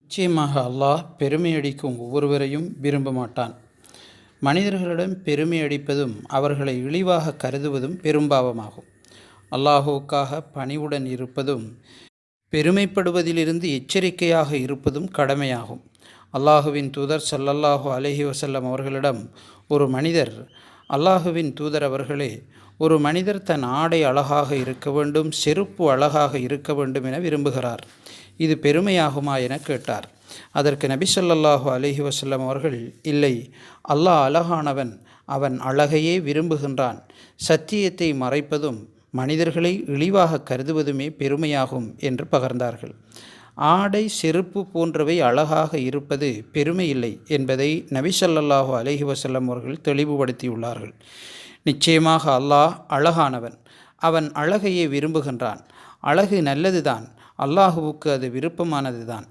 நிச்சயமாக அல்லாஹ் பெருமையடிக்கும் ஒவ்வொருவரையும் விரும்ப மாட்டான். மனிதர்களிடம் பெருமையடிப்பதும் அவர்களை இழிவாக கருதுவதும் பெரும்பாவமாகும். அல்லாஹுவுக்காக பணிவுடன் இருப்பதும் பெருமைப்படுவதிலிருந்து எச்சரிக்கையாக இருப்பதும் கடமையாகும். அல்லாஹுவின் தூதர் ஸல்லல்லாஹு அலைஹி வஸல்லம் அவர்களிடம் ஒரு மனிதர், அல்லாஹுவின் தூதர் அவர்களே, ஒரு மனிதர் தன் ஆடை அழகாக இருக்க வேண்டும், செருப்பு அழகாக இருக்க வேண்டும் என விரும்புகிறார். இது பெருமையாகுமா என கேட்டார். அதற்கு நபி ஸல்லல்லாஹு அலைஹி வஸல்லம் அவர்கள், இல்லை, அல்லாஹ் அழகானவன், அவன் அழகையே விரும்புகின்றான். சத்தியத்தை மறைப்பதும் மனிதர்களை இழிவாக கருதுவதுமே பெருமையாகும் என்று பகர்ந்தார்கள். ஆடை, செருப்பு போன்றவை அழகாக இருப்பது பெருமை இல்லை என்பதை நபி ஸல்லல்லாஹு அலைஹி வஸல்லம் அவர்கள் தெளிவுபடுத்தியுள்ளார்கள். நிச்சயமாக அல்லாஹ் அழகானவன், அவன் அழகையே விரும்புகின்றான். அழகு நல்லதுதான், அல்லாஹுவுக்கு அது விருப்பமானதுதான்.